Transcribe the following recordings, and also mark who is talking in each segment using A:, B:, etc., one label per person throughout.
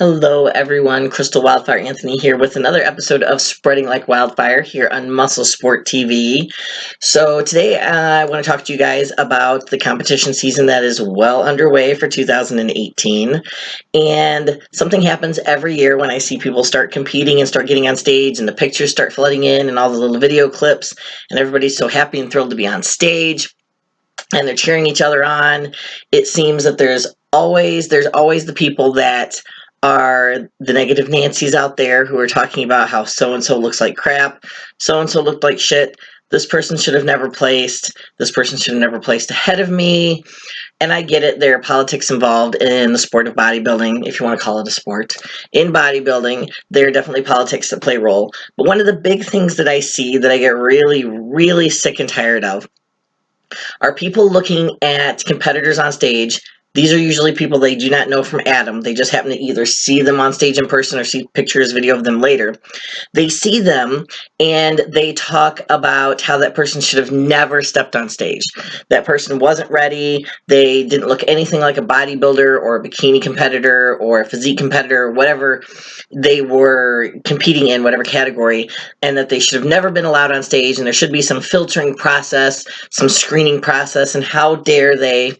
A: Hello everyone, Crystal Wildfire Anthony here with another episode of Spreading Like Wildfire here on Muscle Sport TV. So today I want to talk to you guys about the competition season that is well underway for 2018. And something happens every year when I see people start competing and start getting on stage and the pictures start flooding in and all the little video clips and everybody's so happy and thrilled to be on stage and they're cheering each other on. It seems that there's always the people that are the negative Nancy's out there who are talking about how so-and-so looks like crap, so-and-so looked like shit, this person should have never placed, this person should have never placed ahead of me. And I get it, there are politics involved in the sport of bodybuilding, if you want to call it a sport. In bodybuilding, there are definitely politics that play a role. But one of the big things that I see that I get really, really sick and tired of are people looking at competitors on stage. These are usually people they do not know from Adam. They just happen to either see them on stage in person or see pictures, video of them later. They see them and they talk about how that person should have never stepped on stage. That person wasn't ready. They didn't look anything like a bodybuilder or a bikini competitor or a physique competitor or whatever they were competing in, whatever category, and that they should have never been allowed on stage, and there should be some filtering process, some screening process, and how dare they,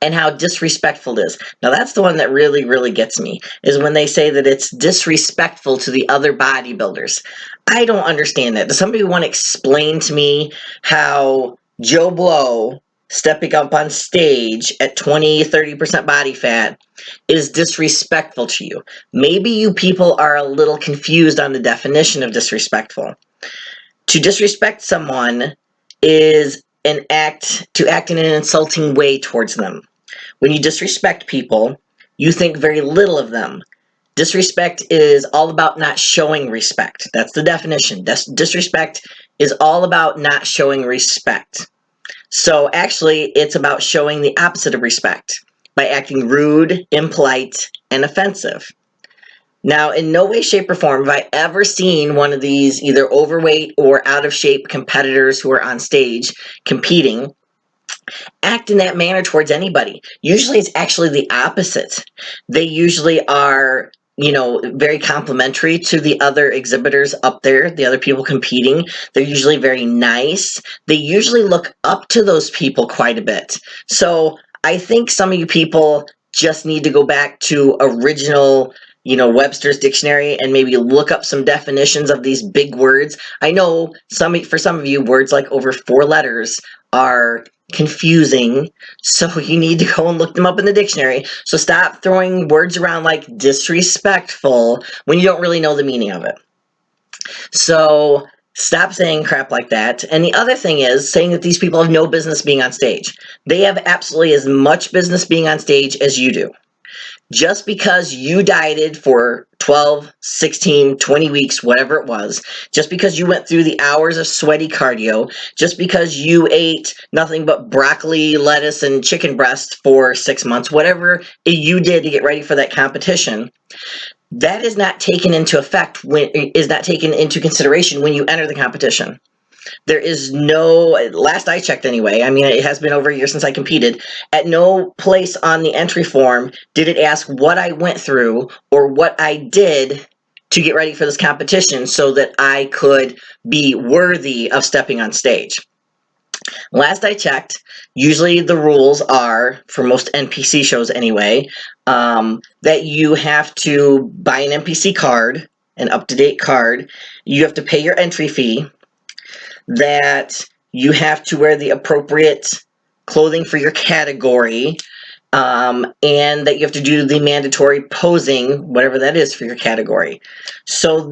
A: and how disrespectful it is. Now that's the one that really, really gets me, is when they say that it's disrespectful to the other bodybuilders. I don't understand that. Does somebody want to explain to me how Joe Blow stepping up on stage at 20-30% body fat is disrespectful to you? Maybe you people are a little confused on the definition of disrespectful. To disrespect someone is to act in an insulting way towards them. When you disrespect people, you think very little of them. Disrespect is all about not showing respect. That's the definition. Disrespect is all about not showing respect. So actually, it's about showing the opposite of respect by acting rude, impolite, and offensive. Now, in no way, shape, or form have I ever seen one of these either overweight or out of shape competitors who are on stage competing act in that manner towards anybody. Usually it's actually the opposite. They usually are, very complimentary to the other exhibitors up there, the other people competing. They're usually very nice. They usually look up to those people quite a bit. So I think some of you people just need to go back to original Webster's dictionary and maybe look up some definitions of these big words. I know for some of you, words like over 4 letters are confusing, so you need to go and look them up in the dictionary. So stop throwing words around like disrespectful when you don't really know the meaning of it. So stop saying crap like that. And the other thing is saying that these people have no business being on stage. They have absolutely as much business being on stage as you do. Just because you dieted for 12, 16, 20 weeks, whatever it was, just because you went through the hours of sweaty cardio, just because you ate nothing but broccoli, lettuce, and chicken breast for 6 months, whatever you did to get ready for that competition, that is not taken into consideration when you enter the competition. There is no, last I checked anyway, I mean, it has been over a year since I competed, at no place on the entry form did it ask what I went through or what I did to get ready for this competition so that I could be worthy of stepping on stage. Last I checked, usually the rules are, for most NPC shows anyway, that you have to buy an NPC card, an up-to-date card, you have to pay your entry fee, that you have to wear the appropriate clothing for your category, and that you have to do the mandatory posing, whatever that is for your category. So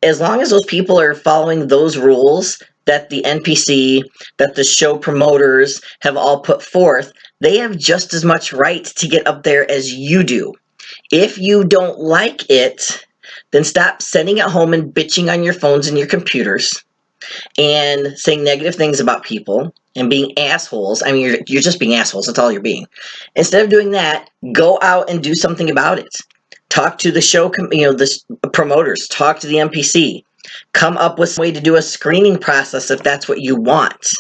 A: as long as those people are following those rules that the NPC, that the show promoters have all put forth, they have just as much right to get up there as you do. If you don't like it, then stop sitting at home and bitching on your phones and your computers and saying negative things about people and being assholes. I mean, you're just being assholes. That's all you're being. Instead of doing that, go out and do something about it. Talk to the show, the promoters. Talk to the NPC. Come up with some way to do a screening process if that's what you want.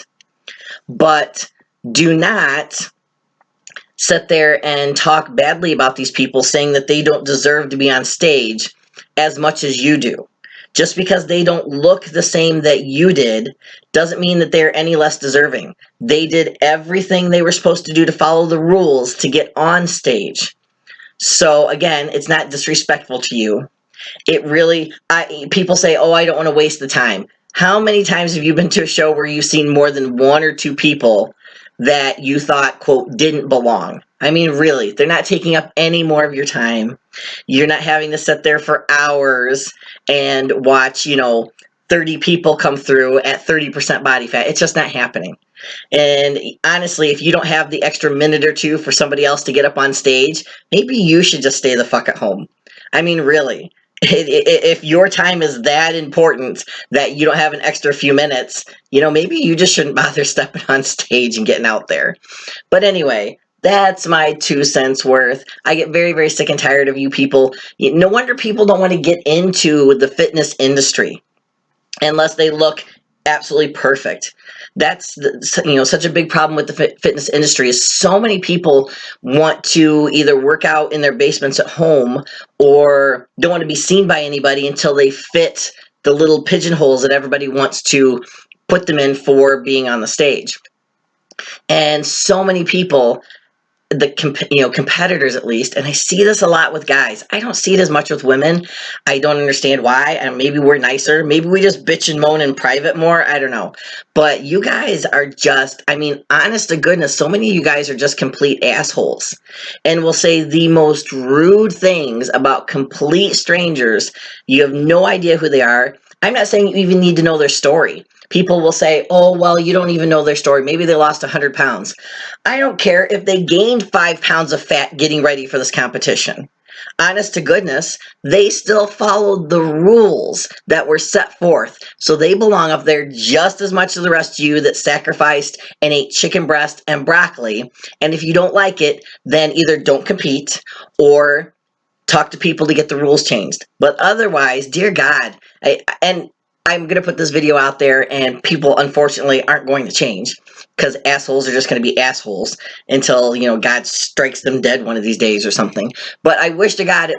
A: But do not sit there and talk badly about these people, saying that they don't deserve to be on stage as much as you do. Just because they don't look the same that you did doesn't mean that they're any less deserving. They did everything they were supposed to do to follow the rules to get on stage. So again, it's not disrespectful to you. It really, people say, oh, I don't want to waste the time. How many times have you been to a show where you've seen more than one or two people that you thought, quote, didn't belong? I mean, really, they're not taking up any more of your time. You're not having to sit there for hours and watch, 30 people come through at 30% body fat. It's just not happening. And honestly, if you don't have the extra minute or two for somebody else to get up on stage, maybe you should just stay the fuck at home. I mean, really. If your time is that important that you don't have an extra few minutes, maybe you just shouldn't bother stepping on stage and getting out there. But anyway, that's my 2 cents worth. I get very, very sick and tired of you people. No wonder people don't want to get into the fitness industry unless they look absolutely perfect. That's such a big problem with the fitness industry is so many people want to either work out in their basements at home or don't want to be seen by anybody until they fit the little pigeonholes that everybody wants to put them in for being on the stage. And so many people, competitors at least, and I see this a lot with guys. I don't see it as much with women. I don't understand why, and maybe we're nicer. Maybe we just bitch and moan in private more. I don't know. But you guys are just, honest to goodness, so many of you guys are just complete assholes and will say the most rude things about complete strangers. You have no idea who they are. I'm not saying you even need to know their story. People will say, oh, well, you don't even know their story. Maybe they lost 100 pounds. I don't care if they gained 5 pounds of fat getting ready for this competition. Honest to goodness, they still followed the rules that were set forth. So they belong up there just as much as the rest of you that sacrificed and ate chicken breast and broccoli. And if you don't like it, then either don't compete or talk to people to get the rules changed. But otherwise, dear God, I'm going to put this video out there, and people, unfortunately, aren't going to change because assholes are just going to be assholes until, God strikes them dead one of these days or something. But I wish to God